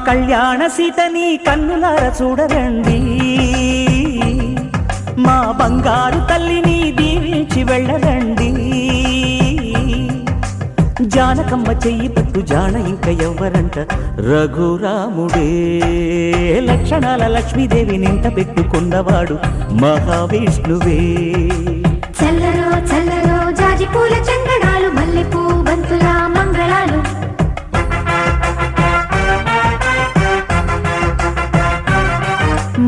కళ్యాణ సీతని కన్నులార చూడరండి, మా బంగారు తల్లిని దీవించి వెళ్ళరండి. జానకమ్మ చెయ్యి పట్టు జాన ఇంక ఎవ్వరంట, రఘురాముడే. లక్షణాల లక్ష్మీదేవి నింట పెట్టుకున్నవాడు మహావిష్ణువే. చల్లరో చల్లరో జాజి పూల చందనాలు, మల్లెపూ బంతుల మంగళాలు.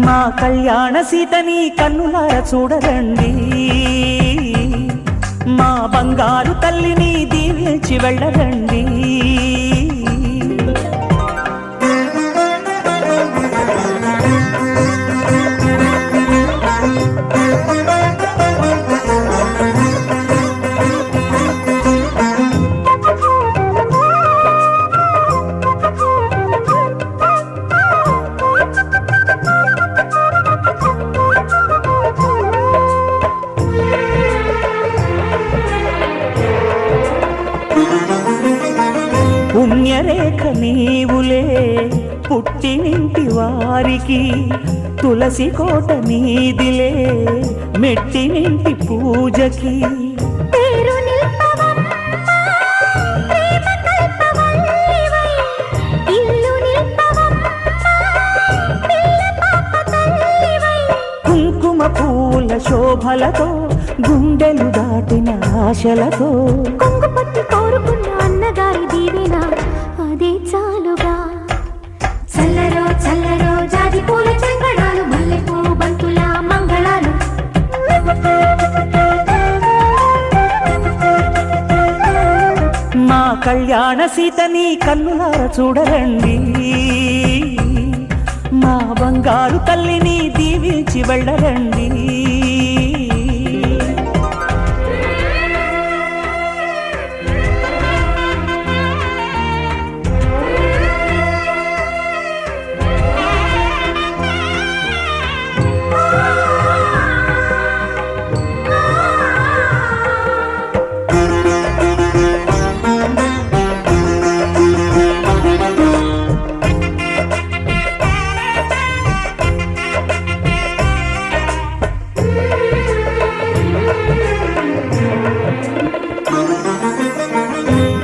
మా కళ్యాణ సీతని కన్నులార చూడరండి, మా బంగారు తల్లిని దీవించి వెళ్ళరండి. పుణ్యరేఖ నీవులే పుట్టినింటి వారికి, తులసి కోట నీదిలే మెట్టినింటి పూజకి. కుంకుమ పూల శోభలతో గుండెలు దాటిన ఆశలతో, కొంగు పట్టి కోరుకున్న అన్నగారి దీవెన అదే చాలుగా. చల్లరో చల్లరో జాజి పూల చందనాలు, మల్లెపూ బంతుల మంగళాలు. మా కళ్యాణ సీతని కన్నులార చూడరండి, మా బంగారు తల్లిని దీవించి వెళ్ళరండి.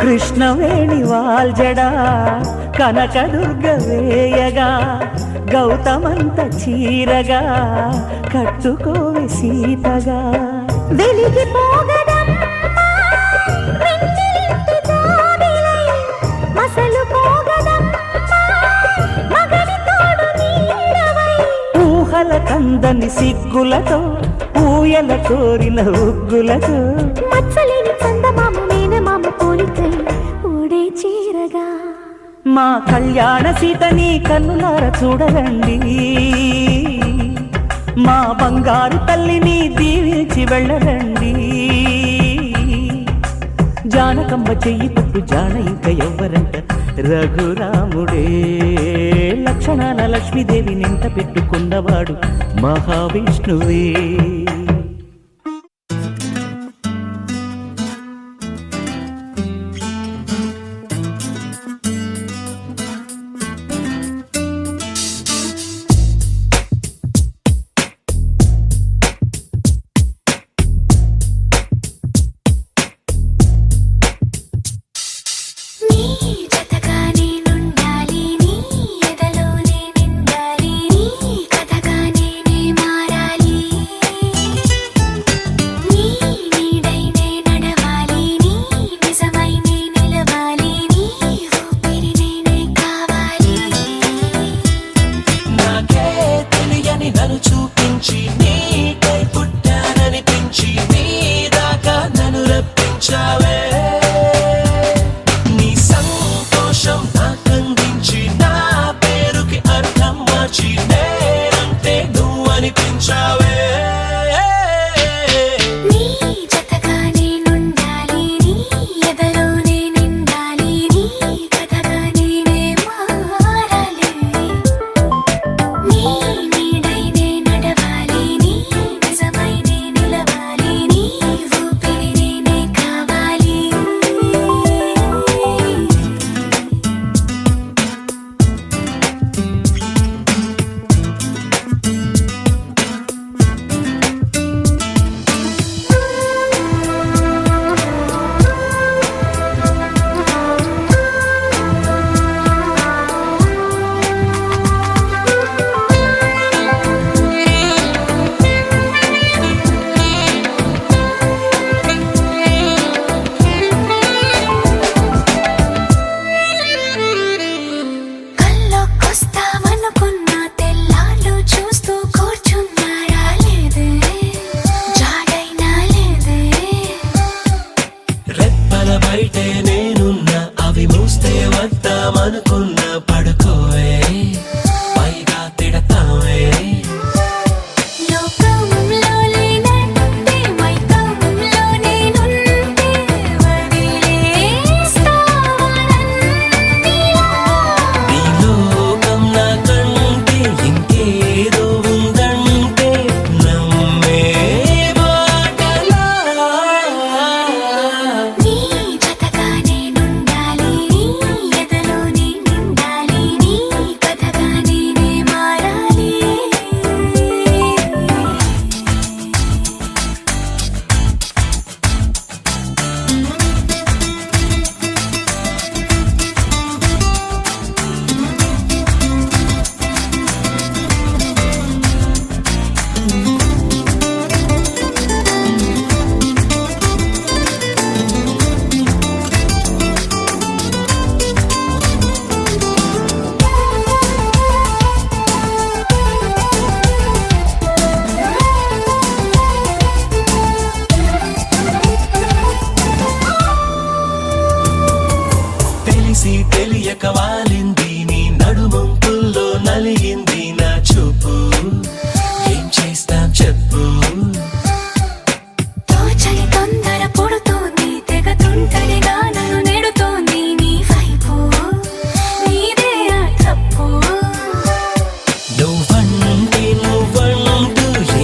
కృష్ణవేణి వాల్జడా కనకదుర్గ వేయగా, గౌతమంత చీరగా కట్టుకోవి సీతగా. ఊహల కందని సిగ్గులతో ఊయల కోరిన ఉగ్గులతో, మచ్చలేని చందమామ మేనమామ పోలికై ఓడే చీరగా. మా కళ్యాణ సీతని కన్నులార చూడరండి, మా బంగారు తల్లిని దీవించి వెళ్ళరండి. జానకమ్మ చెయ్యి పట్టు జాన ఇంక ఎవ్వరంట, రఘురాముడే. లక్షణాల లక్ష్మీదేవి నింట పెట్టుకున్నవాడు మహావిష్ణువే. బయటే నేనున్నా అవి మూస్తే వద్దామనుకున్నా పడుకోవే పైగా తిడతావే లోకంలో లేనంటే మైకంలో నేనుంటే వదిలేస్తావా నన్నిలా? ఈ లోకం నాకంటే ఇంకేదో ఉందంటే నమ్మే మాటలా నీ జతగా నేనుండాలి, నీ ఎదలో నేనుండాలి, నీ కథగా నేనే మారాలి. తెలిసి తెలియక వాలింది నీ నడుమంపుల్లో నలిగింది నా చూపు ఏం చేస్తాం చెప్పు తోచని తొందర పుడుతోంది, తెగ తుంటరిగా నన్ను నెడుతోంది నీ వైపు, నీదే ఆ తప్పు. నువ్వంటూ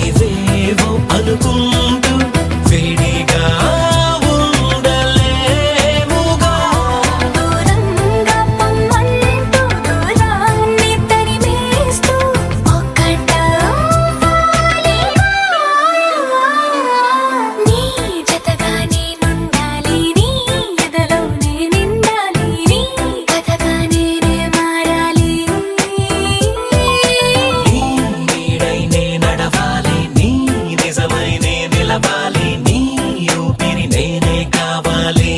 ఏవేవో అనుకుంటూ వేడిగా ఉండలేముగా దూరంగా పొమ్మంటూ దూరాన్ని తరిమేస్తూ ఒక్కటవ్వాలిగా. నీ జతగా నేనుండాలి, నీ ఎదలో నేనుండాలి, నీ కథగా నేనే మారాలి. నీ నీడై నే నడవాలి నీ నిజమై నే నిలవాలి నీ ఊపిరి నేనే కావాలి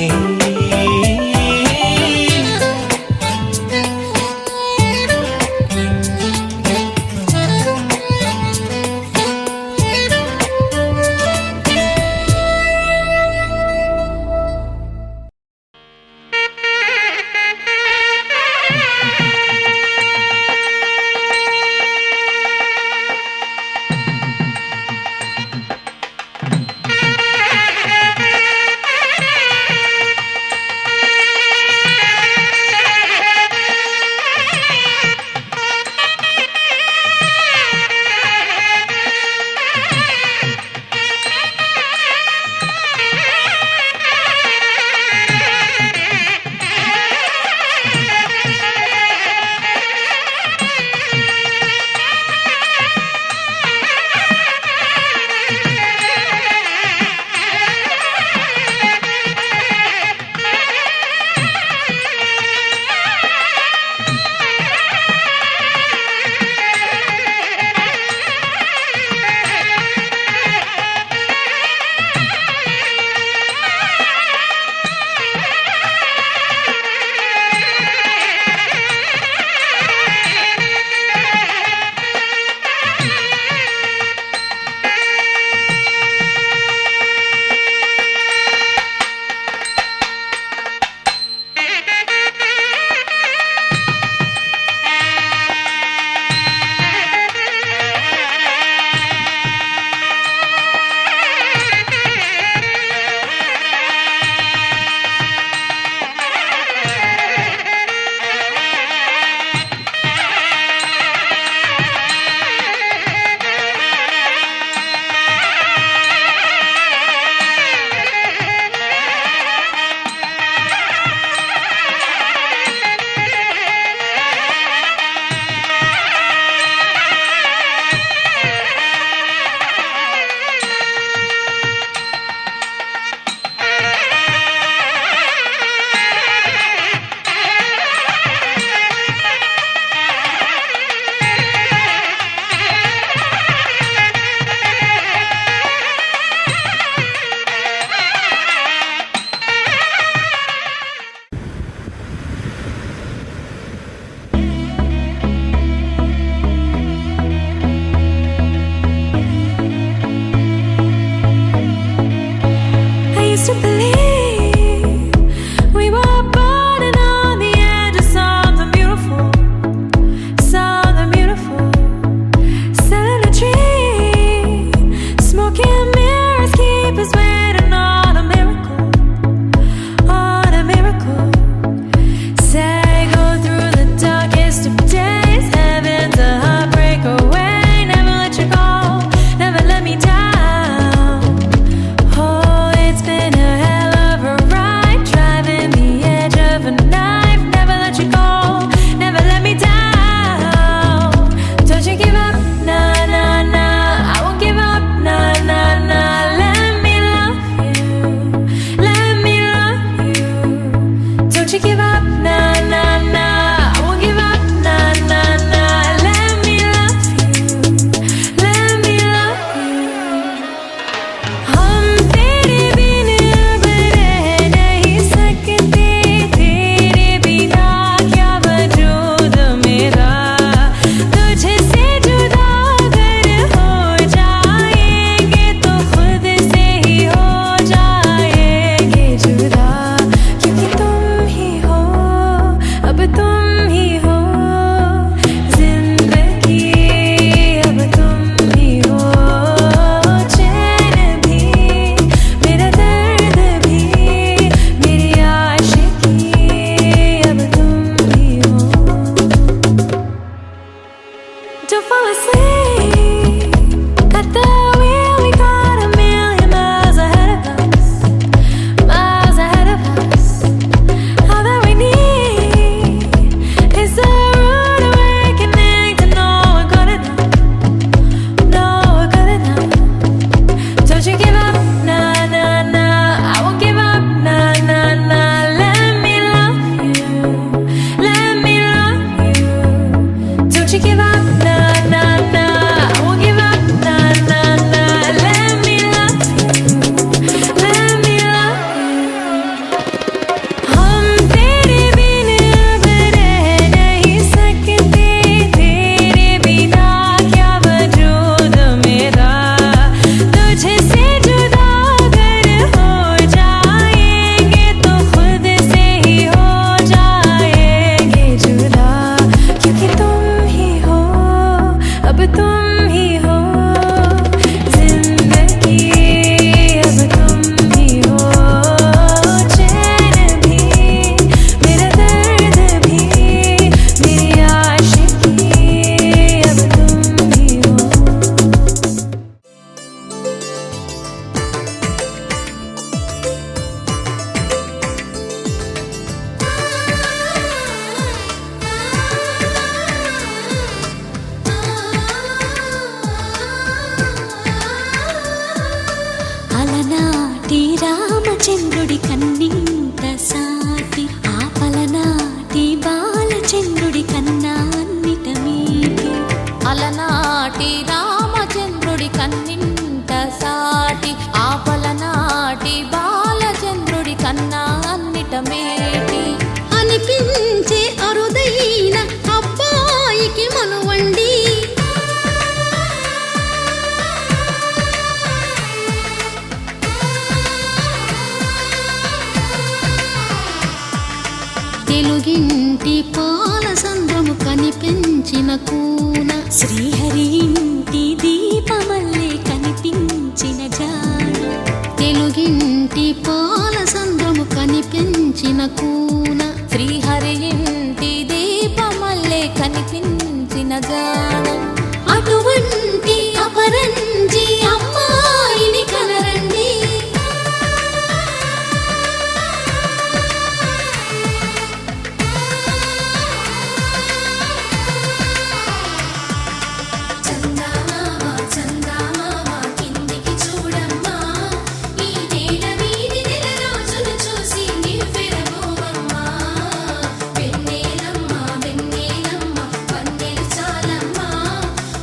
used to believe కన్నా అన్నిట మేటి అనిపించే అరుదైన అబ్బాయికి మనువండి. తెలుగింటి పాల సంద్రము కనిపించిన కూన శ్రీహరి ఇంటి దీపమల్లే కనిపించిన జాడ తెలుగింటి పాల సంద్రము కనిపించిన కూన శ్రీహరి ఇంటి దీపమల్లే కనిపించిన జాడ అటువంటి అపరంజి అమ్మాయిని కనరండి. చందమామ చందమామ కిందికి చూడమ్మా ఈ నేల మీది నెల రోజులు చూసి నివ్వెరబోవమ్మా వెన్నెలమ్మ వెన్నెలమ్మ వన్నెలు చాలమ్మా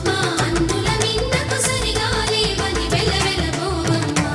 మా అన్నుల మిన్నకు సరిగా లేవని వెలవెలబోవమ్మా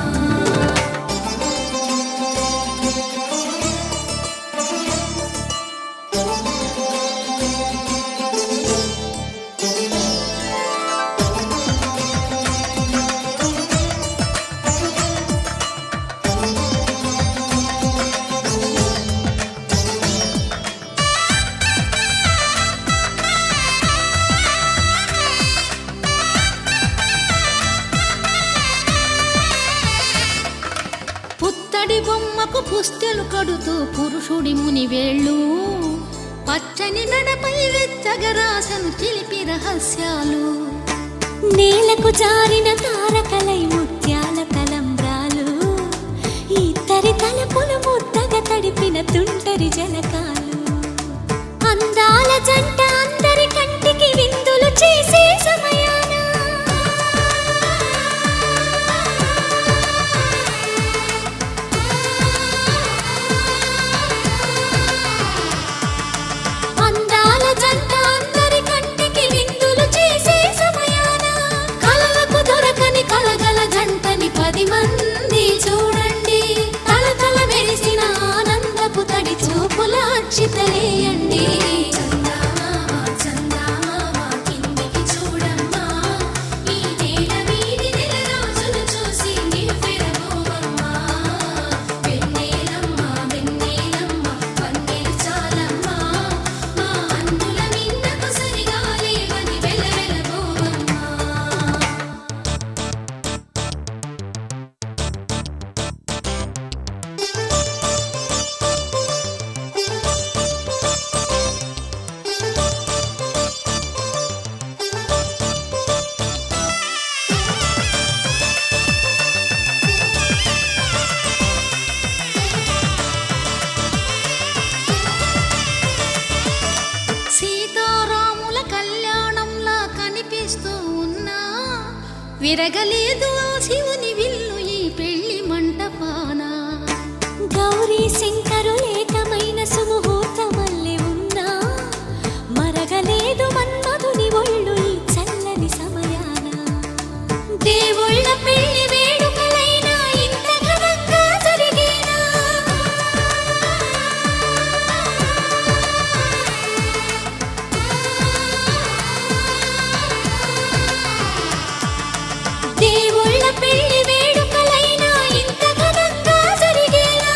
పుత్తడి బొమ్మకు పుస్తెలు కడుతూ పురుషుడి ముని వేళ్ళు పచ్చని మెడపై వెచ్చగా రాసను చిలిపి రహస్యాలు. నేలకు జారిన తారకలై ముత్యాల తలంబ్రాలు ఇద్దరి తలపులు ముద్దగా తడిపిన తుంటరి జలకాలు అందాల జంట అందరి కంటికి విందులు చేసే సమయాన అందాల జంట అందరి కంటికి విందులు చేసే సమయాన కలలకు దొరకని కలగల జంటని 10 మంది చూడండి తలతల మెరిసిన ఆనందపు తడి చూపుల అచ్చితలేయండి. చందమామ చందమామ కిందికి చూడమ్మా ఈ నేల మీది నెల రోజులు చూసి నివ్వెరబోవమ్మా వెన్నెలమ్మ వెన్నెలమ్మ వన్నెలు చాలమ్మా మా అన్నుల మిన్నకు సరిగా లేవని వెలవెలబోవమ్మా సీతారాముల కళ్యాణంలా కనిపిస్తూ ఉన్నా విరగలేదు ఆ శివుని విల్లు ఈ పెళ్లి మంటపాన. గౌరీ శంకరులేకమైన సుముహూర్తమల్లె ఉన్నా మరగలేదు మన్మధుని ఒళ్ళు ఈ చల్లని సమయాన దేవుళ్ళ పెళ్లి వేడుకలైనా ఇంత ఘనంగా జరిగేనా దేవుళ్ళ పెళ్లి వేడుకలైనా ఇంత ఘనంగా జరిగేనా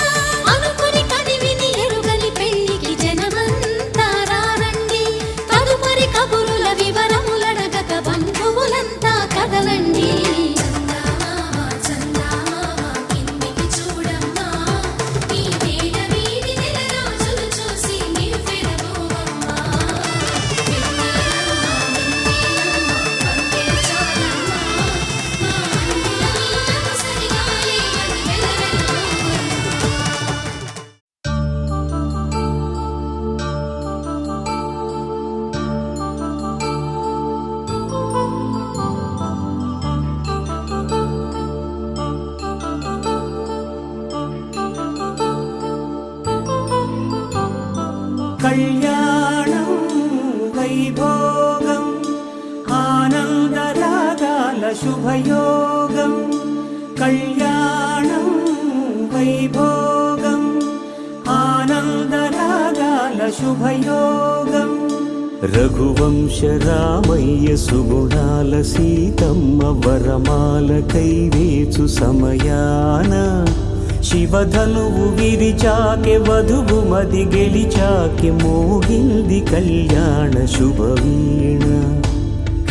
అనుకుని కనివిని ఎరుగని పెళ్లికి జనమంతా రారండి తదుపరి కబురుల వివరములడగక బంధువులంతా కదలండి. చందమామ చందమామ కిందికి చూడమ్మా ఈ నేల మీది నెల రోజులు చూసి నివ్వెరబోవమ్మా వెన్నెలమ్మ వెన్నెలమ్మ వన్నెలు చాలమ్మా మా అన్నుల మిన్నకు సరిగా లేవని వెలవెలబోవమ్మా కళ్యాణం వైభోగం ఆనందరాగాల శుభయోగం కళ్యాణం వైభోగం శుభయోగం రఘువంశ రామయ్య సుగుణాల సీతమ్మ వరమాల కైవేచు సమయాన శివధనువు విరిచాకె వధువు మది గెలిచాకె మోగింది కళ్యాణ శుభవీణ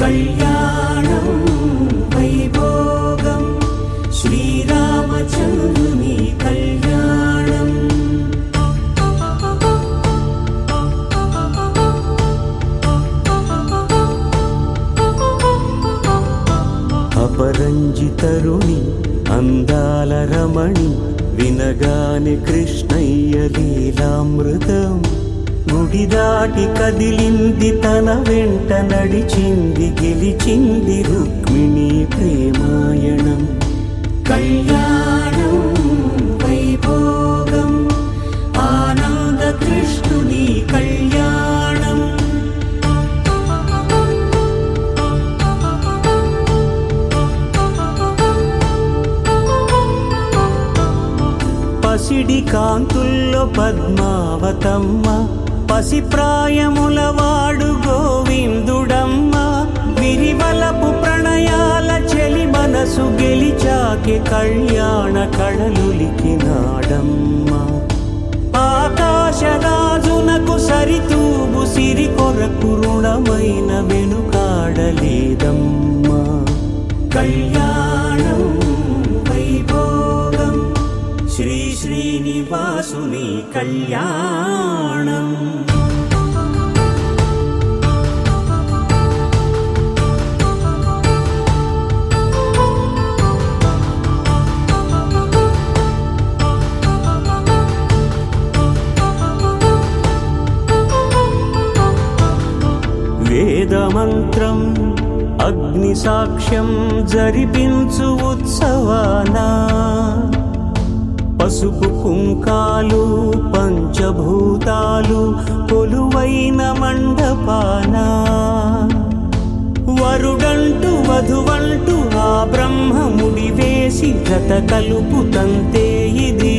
కళ్యాణం వైభోగం శ్రీరామచంద్రుని కళ్యాణం అపరంజితరుణి అందాల రమణి వినగానే కృష్ణయ్య లీలామృతం గుడి దాటి కదిలింది తన వెంట నడిచింది గెలిచింది రుక్మిణి ప్రేమాయణం కళ్యాణం వైభోగం ఆనంద కృష్ణుని కళ్యాణం పసిడి కాంతుల్లో పద్మావతమ్మ పసిప్రాయముల వాడు గోవిందుడమ్మ విరివలపు ప్రణయాల చెలి మనసు గెలిచాకె కళ్యాణ కళలులికినాడమ్మ ఆకాశరాజునకు సరితూబు సిరి కొరకు రుణమైన వెనుకాడలేదమ్మా కళ్యాణం వైభోగం శ్రీ శ్రీనివాసుని కళ్యాణం వేదమంత్రం అగ్ని సాక్ష్యం జరిపించు ఉత్సవానా పసుపు కుంకాలు పంచభూతాలు కొలువైన మండపాన వరుడంటూ వధువంటూ ఆ బ్రహ్మముడి వేసి జత కలుపుతంతే ఇది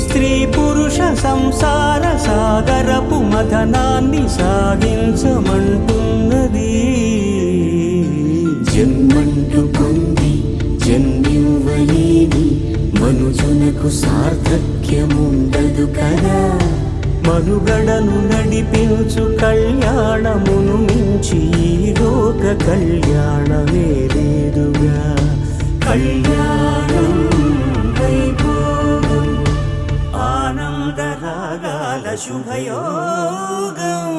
స్త్రీ పురుష సంసార సాగరపు మథనాన్ని సాగించమంటున్నది జన్మంటూ పొంది జన్మివ్వలేని మనుజునకు సార్థక్యముండదు కదా మనుగడను నడిపించు కళ్యాణమును మించి ఈ లోక కళ్యాణమే లేదుగా కళ్యాణం వైభోగం ఆనంద రాగాల శుభయోగం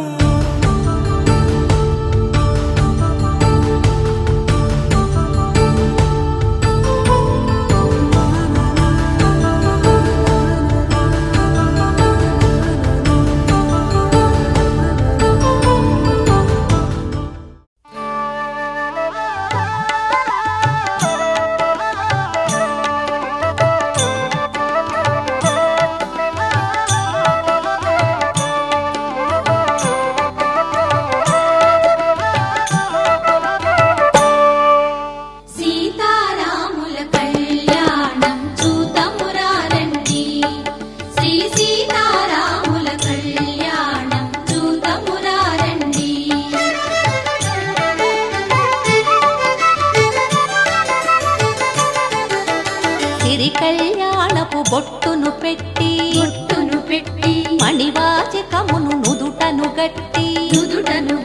కళ్యాణపు బొట్టును పెట్టి మణివాచకమును నుదుటను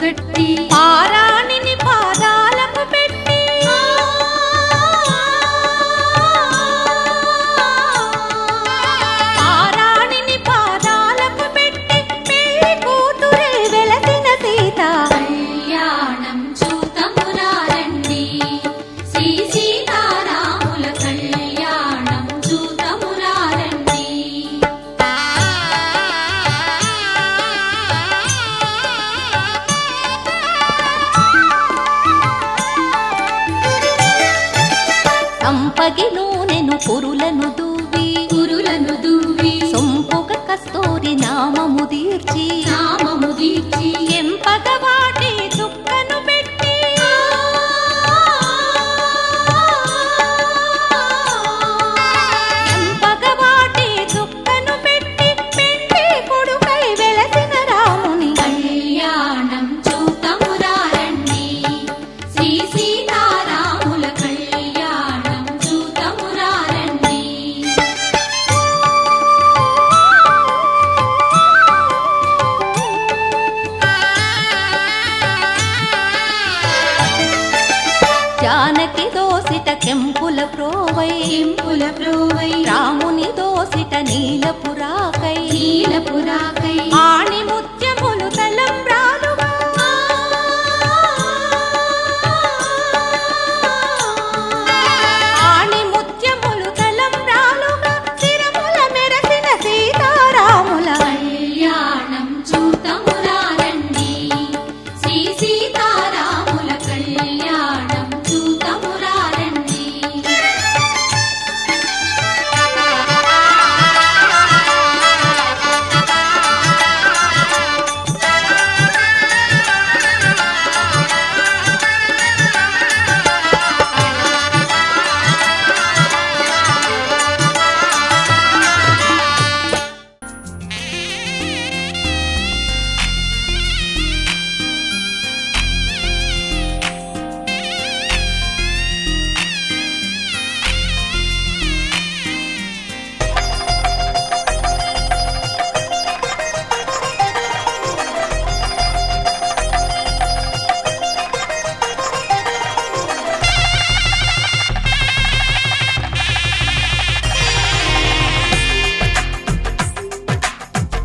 గట్టి పారాణిని పాదాలకు పెట్టి పారాణిని పాదాలకు పెట్టి పెళ్లి కూతురే వెలసిన సీత కళ్యాణం చూతమురారండి శ్రీ సీతారాముల కళ్యాణం చూతమురారండి సంపగి నూనెను పురులను దువ్వి సొంపుగ కస్తూరి నామము దీర్చి ఎంపగ వాటి చుక్కను పెట్టి ఎంపగ వాటి చుక్కను పెట్టి పెళ్లి కొడుకై ప్రోవై ఇంపుల ప్రోవై రాముని దోసిట నీలపురాకై ఆణి ముత్యములు తలంబ్రాలుగా ఆణి ముత్యములు తలంబ్రాలుగా శిరముల మెరసిన సీతారాముల కళ్యాణం చూతమురారండి శ్రీ సీతారాముల కళ్యాణం చూతమురారండి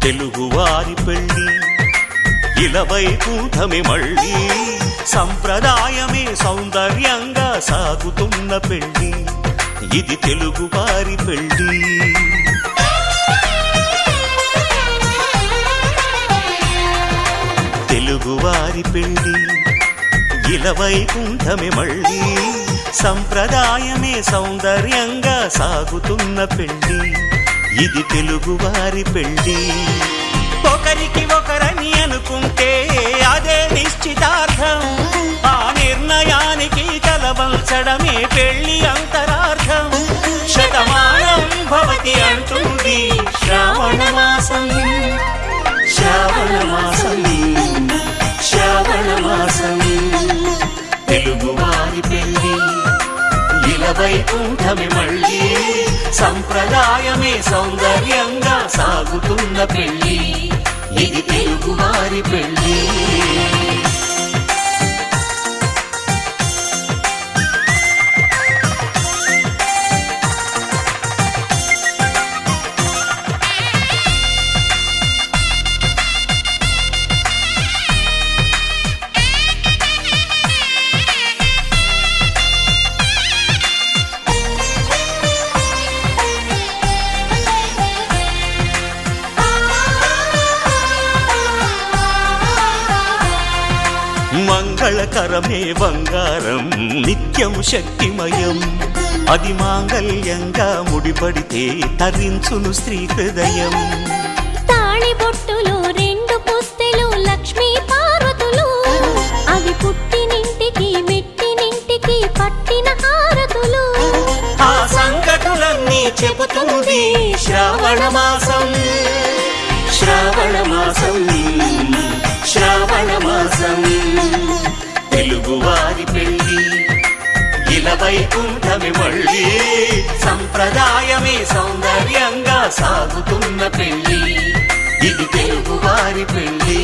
తెలుగువారి పెళ్ళి ఇలవైకుంఠమే మళ్ళీ సంప్రదాయమే సౌందర్యంగా సాగుతున్న పెళ్ళి ఇది తెలుగువారి పెళ్ళి తెలుగువారి పెళ్ళి ఇలవైకుంఠమే మళ్ళీ సంప్రదాయమే సౌందర్యంగా సాగుతున్న పెళ్ళి ఇది తెలుగువారి పెళ్ళి ఒకరికి ఒకరని అనుకుంటే అదే నిశ్చితార్థం ఆ నిర్ణయానికి తలవంచడమే పెళ్ళి అంతరార్థం శతమానం భవతి అంటుంది శ్రావణ మాసం శ్రావణ మాసం శ్రావణ మాసం తెలుగువారి పెళ్ళి ఇలవైకుంఠమే మళ్ళీ సంప్రదాయమే సౌందర్యంగా సాగుతున్న పెళ్ళి ఇది తెలుగువారి పెళ్ళి మంగళకరమే బంగారం నిత్యం శక్తిమయం అది మాంగళ్యంగా ముడిపడితే తరించును స్త్రీ హృదయం తాళిబొట్టులు రెండు పుస్తెలు లక్ష్మీ పార్వతులు అవి పుట్టినింటికి మెట్టినింటికి పట్టిన హారతులు ఆ సంగతులన్నీ చెబుతుంది శ్రావణ మాసం శ్రావణ మాసం శ్రావణ మాసం తెలుగువారి పెళ్ళి ఇలవైకుంఠమే మళ్ళీ సంప్రదాయమే సౌందర్యంగా సాగుతున్న పెళ్ళి ఇది తెలుగువారి పెళ్ళి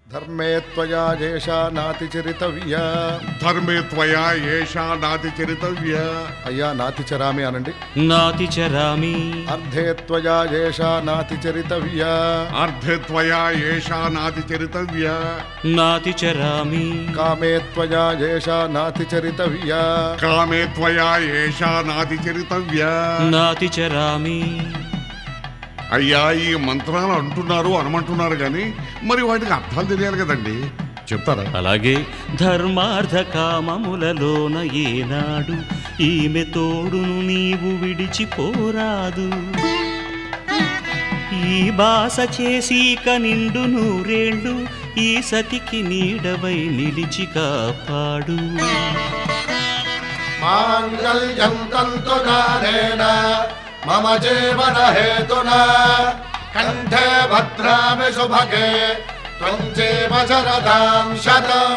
ధర్మే త్వయా ఏషా నాతి చరితవ్యా ధర్మే త్వయా ఏషా నాతి చరితవ్య అయ్యా నాతి చరామి అనండి నాతి చరామి అర్ధే త్వయా ఏషా నాతి చరితవ్యా అర్ధే త్వయా ఏషా నాతి చరితవ్య నాతి చరామి కామే త్వయా ఏషా నాతి చరితవ్యా కామే త్వయా ఏషా నాతి చరితవ్య నాతి చరామి అయ్యా ఈ మంత్రాలు అంటున్నారు అనమంటున్నారు కానీ మరి వాటికి అర్థాలు తెలియాలి కదండి చెప్తారా? అలాగే ధర్మార్థ కామములలోన ఏనాడు ఈమె తోడును నీవు విడిచిపోరాదు ఈ బాస చేసి నిండు నూరేళ్ళు ఈ సతికి నీడవై నిలిచి కాపాడు మాంగళ్యం తంతునానేన మమ జీవన హేతునా కంఠే భద్రామి శుభగే త్వం జీవ శరదాం శతం.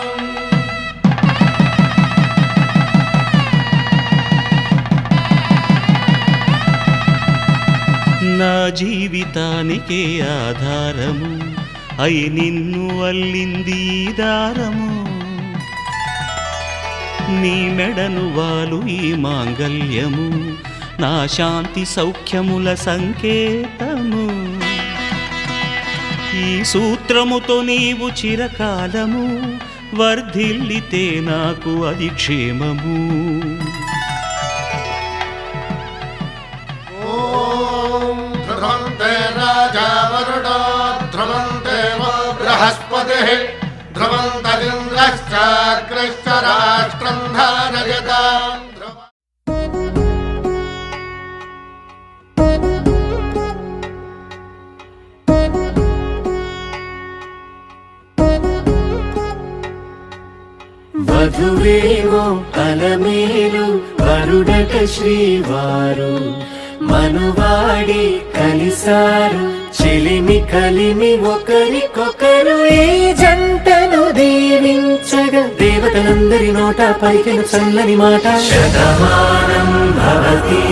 నా జీవితానికే ఆధారము అయి నిన్ను అల్లింది ఈ దారము నీ మెడను వాలు ఈ మాంగల్యము నా శాంతి సౌఖ్యముల సంకేతము ఈ సూత్రముతో నీవు చిరకాలము వర్ధిల్లితే నాకు అది క్షేమము ఓం ధ్రువంతే రాజా వరుడో ధ్రువంతే వో బృహస్పతిః ధ్రువంతరింద్రశ్చాగ్రశ్చ రాష్ట్రం ధారయతాం వధువేవో అలమేలు వరుడట శ్రీవారు మనువాడి కలిసారు చెలిమి కలిమి ఒకరికొకరు ఈ జంటను దీవించగా దేవతలందరి నోట పలికిన చల్లని మాట శతమానం భవతి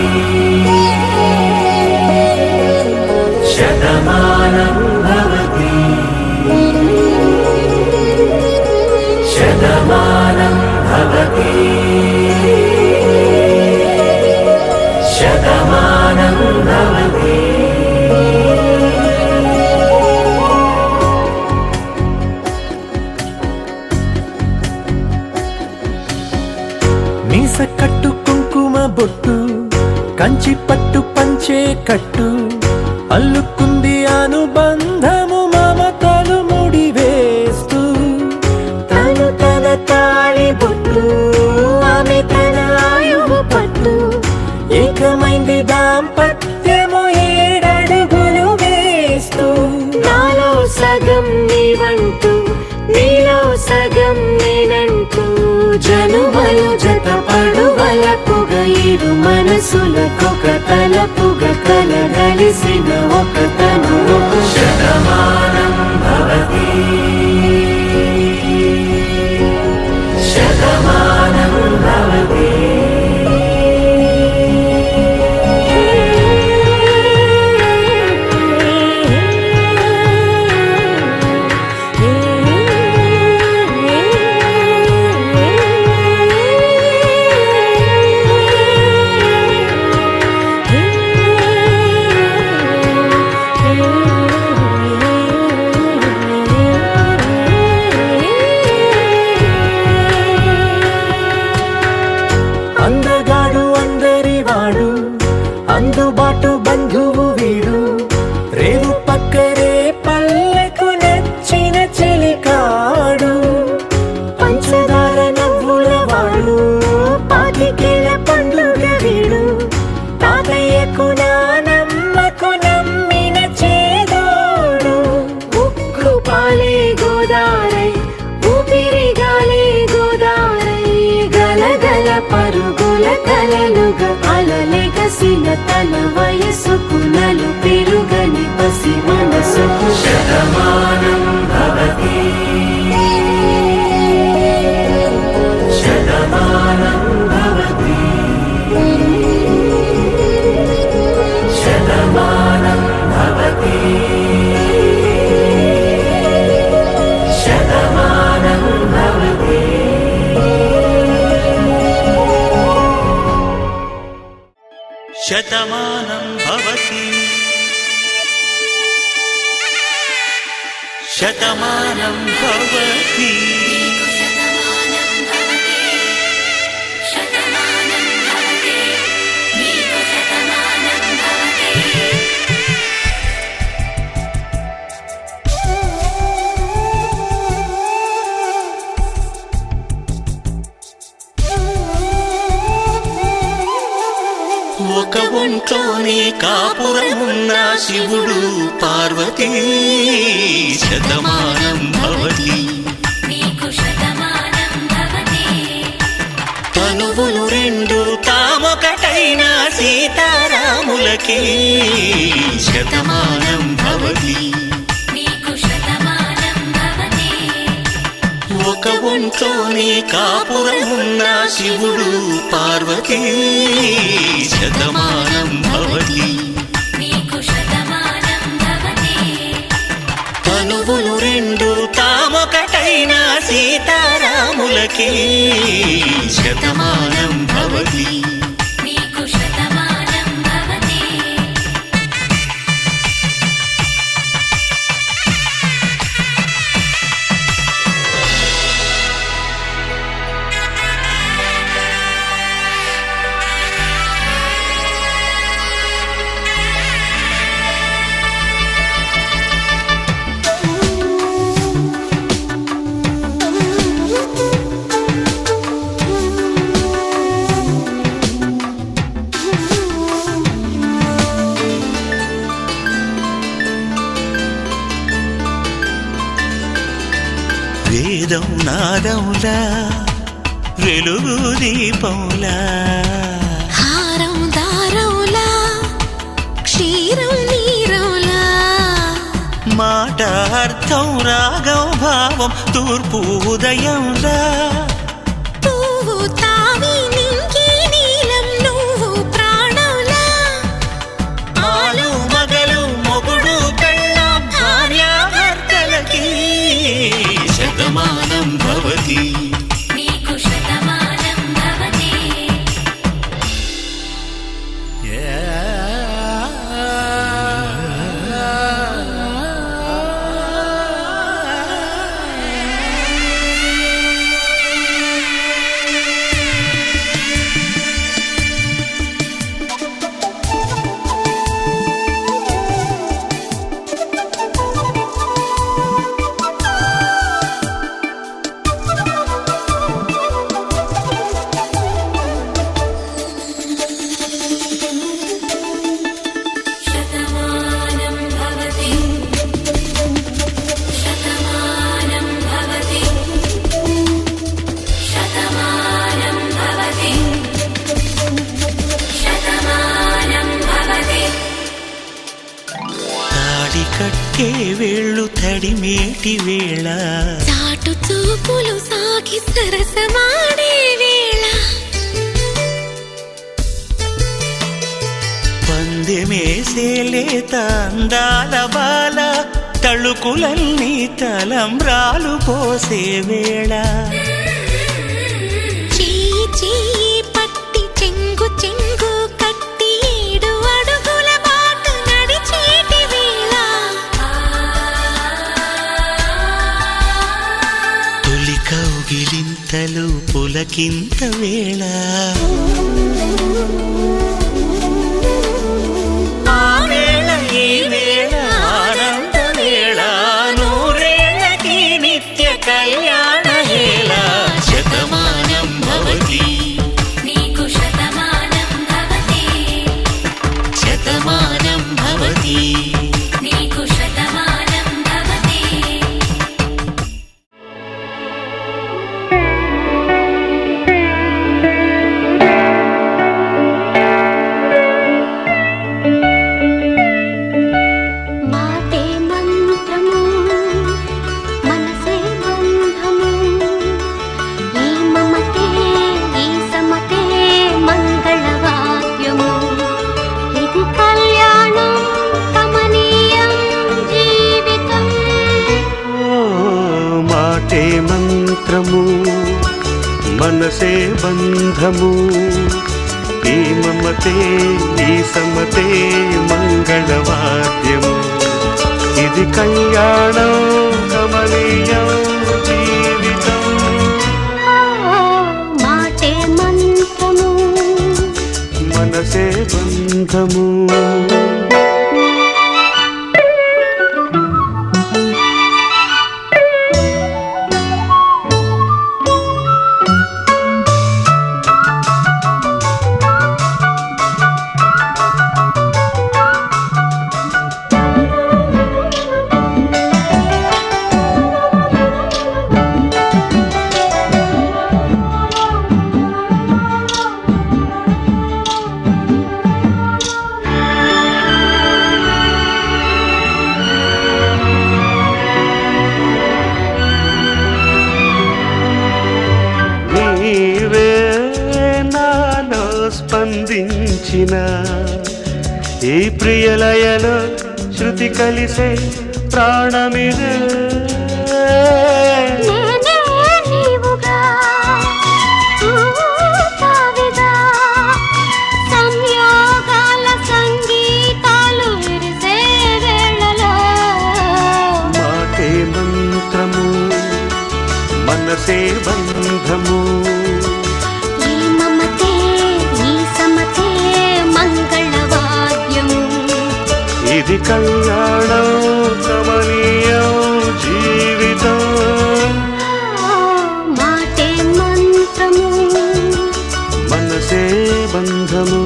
శతమానం భవతి శతమానం భవతి శతమానం భవతి మీస కట్టు కుంకుమ బొట్టు కంచి పట్టు పంచే కట్టు అల్లుకుంది అనుబంధము మమతలు ముడివేస్తూ తను తన తాళి బొట్టు ఆమె తన ఆయువు పట్టు ఏకమైంది దాంపత్యము 7 అడుగులు వేస్తూ నాలో సగం నీవంటూ నీలో సగం నేనంటూ జనుమలు జతపడు వలపుగా ఇరు మనసులకొక తలపుగా కలగలిసిన ఒక తను శతమానం భవతి శతమానం భవతి అందగాడు అందరివాడు అందుబాటు బంధువు వీడు రేవు పక్కరే పల్లెకు నచ్చిన చెలికాడు పంచదార నవ్వుల వాడు పాతికేల పండుగ వీడు తాతయ్యకు నానమ్మకు నమ్మిన చేదోడు ఉక్కు పాలే గోదారై ఊపిరిగాలే గోదారై గలగల పరుగుల కలలుగా అలలెగసిన తన వయసుకు నలు పెరుగని పసి మనసుకు శతమానం భవతి శతమానం భవతి శతమానం భవతి శతమానం భవతి శతమానం భవతి శతమానం భవతి శతమానం భవతి శతమానం భవతి నీకు శతమానం భవతి ఒక ఒంట్లోనే కాపురమున్న శివుడు పార్వతీ శతమానం భవతి నీకు శతమానం భవతి తనువులు రెండు తామొకటైన సీతారాములకి శతమానం భవతి నీకు శతమానం భవతి ఒక ఒంట్లోనే కాపురమున్న శివుడు పార్వతీ శతమానం భవతి నీకు శతమానం భవతి తనువులు సీతారాములకి శతమానం భవతి. నీకు శతమానం భవతి. వేదం నాదములా వెలుగు దీపంలా హారం దారంలా క్షీరం నీరంలా మాట అర్థం రాగం భావం తూర్పు ఉదయంలా పువ్వు తావి నింగి నీలం నువ్వు ప్రాణంలా ఆలు మగలు మొగుడు పెళ్ళాం భార్యాభర్తలకి శతమానం భవతి. నీకు శతమానం భవతి. శతమానం భవతి. శతమానం భవతి. శతమానం భవతి. శతమానం భవతి. తాడి కట్టే వేళ్ళు తడిమేటి వేళ చాటు చూపులు సాగి సరసమాడే వేళ పందెమేసేలేత అందాల బాల తళుకులన్నీ తలంబ్రాలు పోసే వేళ చెయ్యి చెయ్యి పట్టి చెంగు చెంగు కట్టి 7 అడుగుల బాటు నడిచేటి వేళ తొలి కౌగిలింతలు పులకింత వేళ ఆ వేళ ఈ వేళ ఆనంద వేళ నూరేళ్ళకి నిత్య కళ్యాణ వేళ శతమానం భవతి. నీకు శతమానం భవతి. శతమానం భవతి. నీకు శతమానం భవతి. మాటే మంత్రము మనసే బంధము ఈ మమతే ఈ సమతే మంగళవాద్యము ఇది కళ్యాణం కమనీయం జీవితం మాటే మంత్రము మనసే బంధము ఈ మమతే ఈ సమతే మంగళవాద్యము ఇది కళ్యాణం కమనీయం జీవితం. మాటే మంత్రము మనసే బంధము స్పందించిన ఈ ప్రియలయలో శృతి కలిసే ప్రాణమిదే నేనే కళ్యాణం కమనీయం జీవితం మాటే మంత్రము మనసే బంధము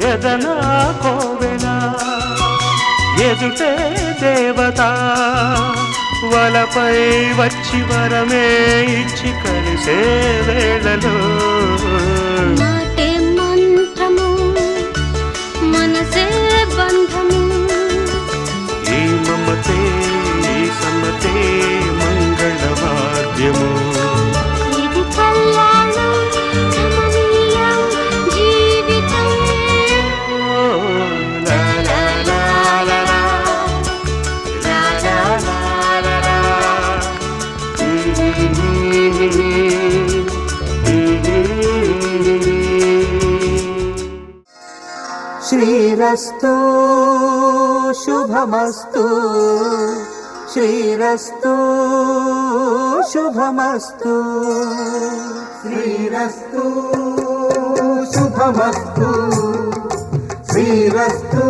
ఎదనా కోవెనా ఎదుటే దేవత వలపై వచ్చి వరమే ఇచ్చి కలిసే వేళలో మాటే మంత్రము మనసే బంధము ఈ మమతే ఈ సమ్మతే మంగళవాద్యము ఇది కళ్యాణం కమనీయం జీవితం లా లా లా లా లా. లా లా లా లా లా. శ్రీరస్తు శుభమస్తు శ్రీరస్తు శుభమస్తు శ్రీరస్తు శుభమస్తు శ్రీరస్తు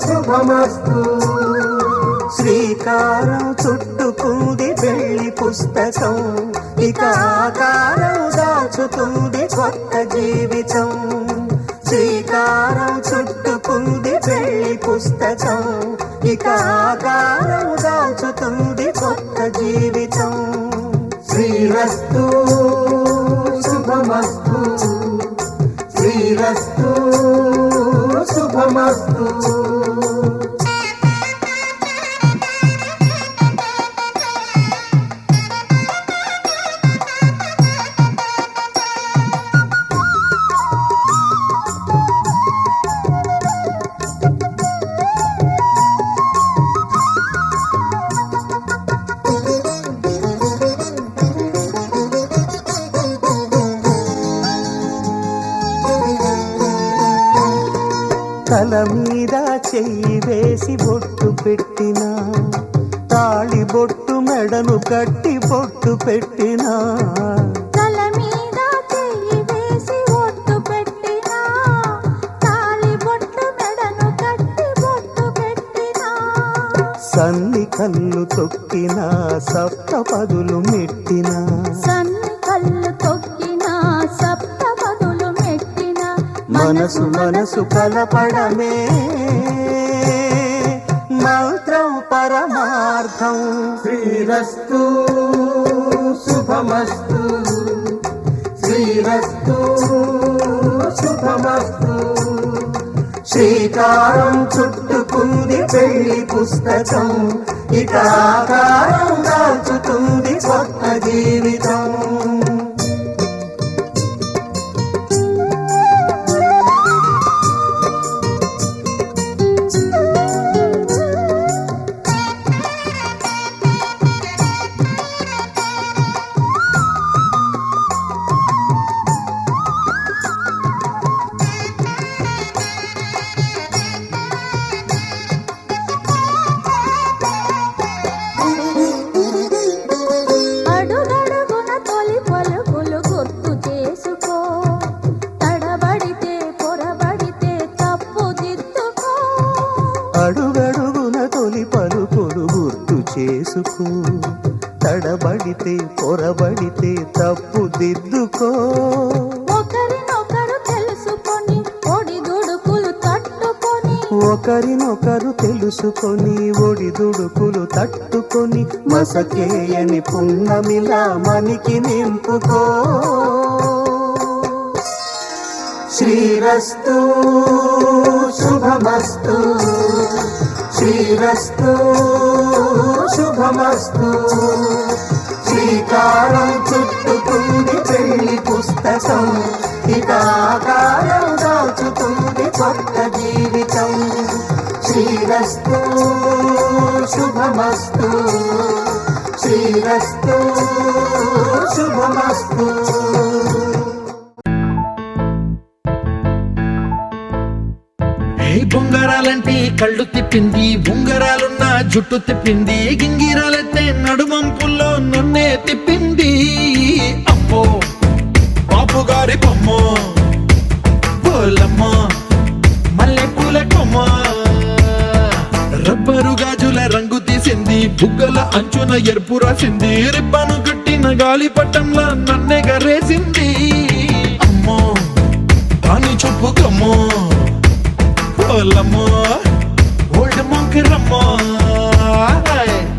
శుభమస్తు శ్రీకారం చుట్టుకుంది పెళ్లి పుస్తకం ఇక ఆకారం దాచుతుంది కొత్త జీవితం శ్రీకారం చుట్టుకుంది పెళ్లి పుస్తకం ఇక ఆకారం దాచుతుంది కొత్త జీవితం శ్రీరస్తు శుభమస్తు శ్రీరస్తు శుభమస్తు తల మీద చెయ్యి వేసి బొట్టు పెట్టినా తాళి బొట్టు మెడను కట్టి బొట్టు పెట్టినా తల మీద చెయ్యి వేసి ఒట్టు పెట్టినా తాళి బొట్టు మెడను కట్టి బొట్టు పెట్టినా సన్ని కళ్ళు తొక్కినా సప్త పదులు మెట్టినా సన్ని కళ్ళు తొక్కినా సప్త పదులు మెట్టినా మనసు మనసు కలపడమే మంత్రం పరమార్థం శ్రీరస్తు శుభమస్తు శ్రీరస్తు శుభమస్తు శ్రీకారం చుట్టుకుంది పెళ్లి పుస్తకం ఇక ఆకారం దాచుతుంది కొత్త జీవితం అడుగడుగున తొలి పలుకులు గుర్తు చేసుకో తడబడితే పొరబడితే తప్పు దిద్దుకో అడుగడుగున తొలి పలుకులు గుర్తు చేసుకో తడబడితే పొరబడితే తప్పు దిద్దుకో ఒకరినొకరు తెలుసుకొని ఒడిదుడుకులు తట్టుకొని ఒకరినొకరు తెలుసుకొని ఒడిదుడుకులు తట్టుకొని మసకేయని పున్నమిలా మనికి నింపుకో. శ్రీరస్తు శుభమస్తు, శ్రీరస్తు శుభమస్తు. శ్రీకారం చుట్టుకుంది పెళ్లి పుస్తకం, ఇక ఆకారం దాచుతుంది కొత్త జీవితం. శ్రీరస్తు శుభమస్తు, శ్రీరస్తు శుభమస్తు. బొంగరాలంటే కళ్ళు తిప్పింది, ఉంగరాలున్న జుట్టు తిప్పింది, గింగిరాలైతే నడుమంపుల్లో నన్నే తిప్పింది. అమ్మో బాపు గారి బొమ్మ, బోలమ్మ మల్లె పూల కొమ్మ, రబ్బరు గాజుల రంగు తీసింది, బుగ్గల అంచున ఎరుపు రాసింది, రిబ్బను కట్టిన గాలి పట్టంలా నన్నే గరేసింది. అమ్మో దాని చూపు కమ్మో, ఓలమ్మో ఓల్డ్ మొంకిరమ్మో,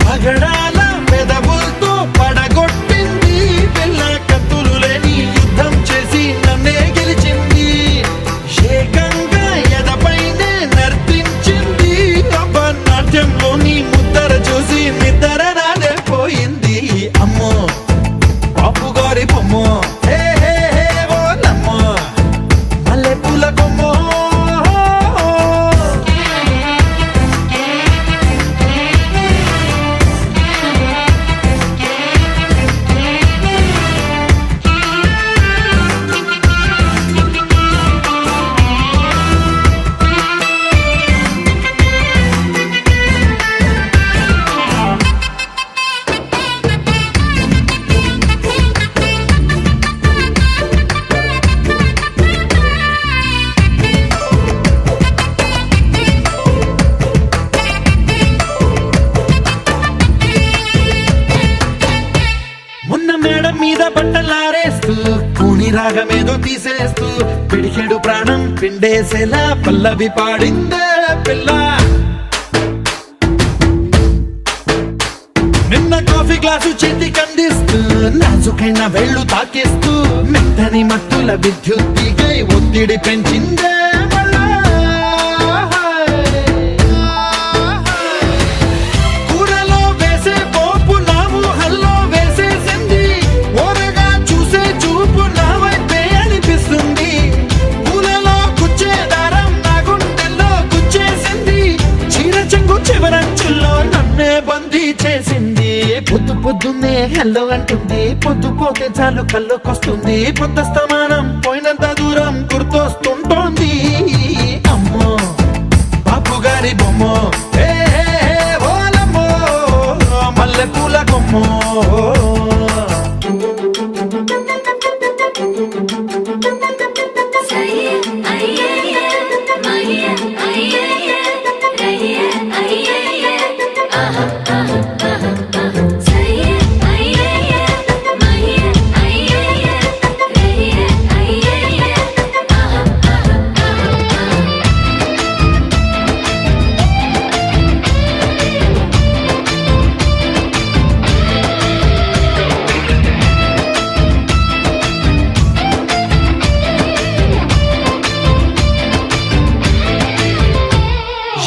పగడాల మెదవులతో పడగొట్టింది, పిల్ల కత్తులు లేని యుద్ధం చేసి నన్నే గెలిచింది. ఏకంగా ఎదపైనే నర్తించింది, నాట్యంలోని ముద్దర చూసి నిద్ర నాదే పోయింది. అమ్మో బాపు గారి బొమ్మ, హే హే హే ఓలమ్మ మల్లె పూల కొమ్మో. మీద బట్టలారేస్తూ కూని రాగమేదో తీసేస్తూ పిడికెడు ప్రాణం పిండేసేలా పల్లవి పాడిందే పిల్ల. నిన్న కాఫీ గ్లాసు చేతి కందిస్తూ నాజుకైన వేళ్ళు తాకేస్తూ మెత్తని మత్తుల విద్యుత్ తీగై ఒత్తిడి పెంచిందే. పొద్దు పొద్దున్నే హెల్లో అంటుంది, పొద్దు పోతే చాలు కళ్ళొకొస్తుంది, పొద్దస్తమానం పోయినంత దూరం గుర్తొస్తుంటోంది. అమ్మో బాపు గారి బొమ్మ, హే హే హే ఓలమ్మో మల్లె పూల కొమ్మో.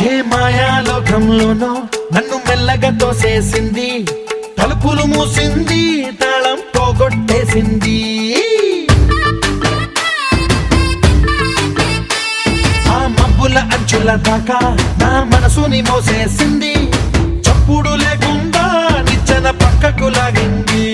ఏ మాయాలోకంలోనో నన్ను మెల్లగా తోసేసింది, తలుపులు మూసింది, తాళం పోగొట్టేసింది. ఆ మబ్బుల అంచుల దాకా నా మనసుని మోసేసింది, చప్పుడు లేకుండా నిచ్చెన పక్కకు లాగింది.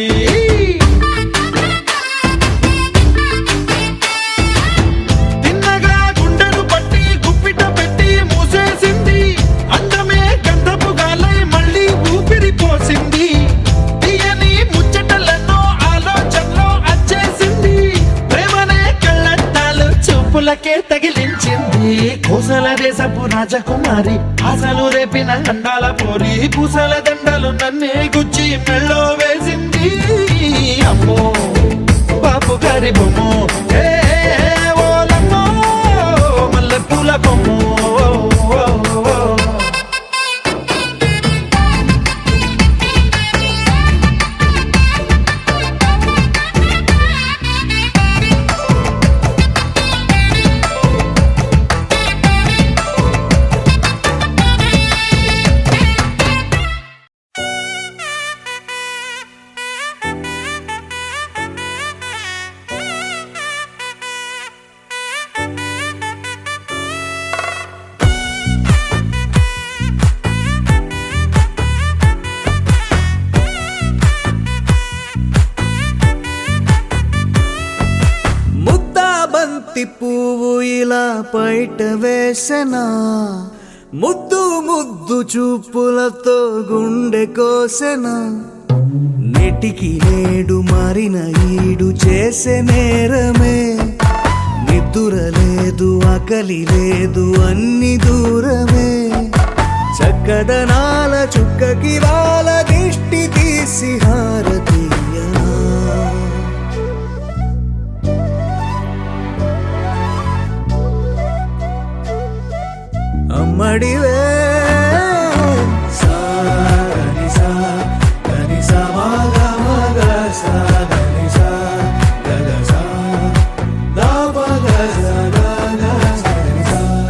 తగిలించింది కోసల దేశపు రాజకుమారి, ఆశలు రేపిన అండాల పోరి, పూసల దండలు నన్నే గుచ్చి మెళ్ళో వేసింది. అమ్మో బాపు గారి బొమ్మ, హే ఓలమ్మో మల్లె పూల కొమ్మో. ఇలా బయట వేసెనా ముద్దు ముద్దు చూపులతో గుండె కోసెనా నెటికి నేడు మారిన ఈడు చేసే నేరమే నిద్దుర లేదు ఆకలి లేదు అన్ని దూరమే చక్కదనాల చుక్కకి వాళ్ళ దిష్టి తీసి హారతీయనా అమ్మడివే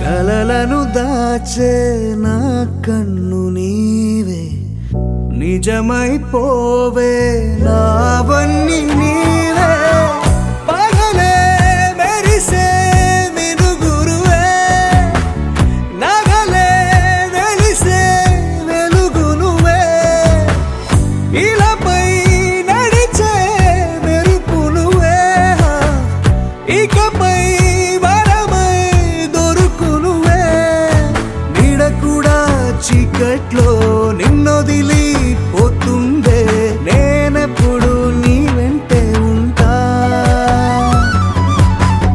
కలలను దాచే నా కన్ను నీవే నిజమైపోవే నావన్నీ నీవే పగలే మెరిసే మినుగురువే నగలే వెలిసే వెలుగు నువ్వే ఇలాపై నడిచే మెరుపు నువ్వే ఇకపై వరమై దొరుకు నువ్వే నీడ కూడా చీకట్లో నిన్నొదిలి పోతుందే నేనెప్పుడు నీ వెంటే ఉంటా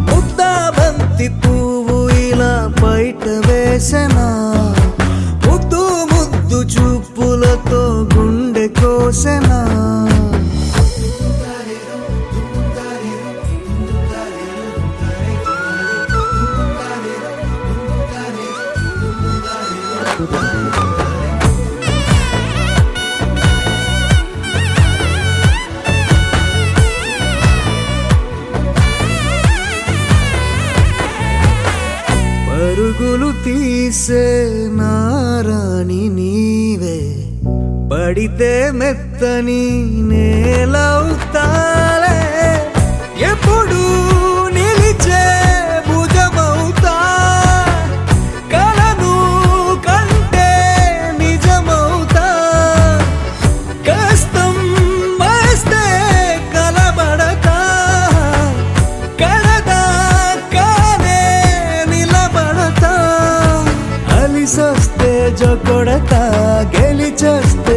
ముద్దా బంతి పువ్వు ఇలా బయట వేసెనా ముద్దు ముద్దు చూపులతో గుండె కోసెనా పరుగులు తీసే నారాణి నీవే పడితే మెత్తని నేలవుతాలే ఎప్పుడు నిలిచే భుజమవుతా కలను కంటే నిజమవుతా కష్టం వస్తే కలబడతా కడదా కానే నిలబడతా అలిసొస్తే జొకొడతా గెలిచొస్తే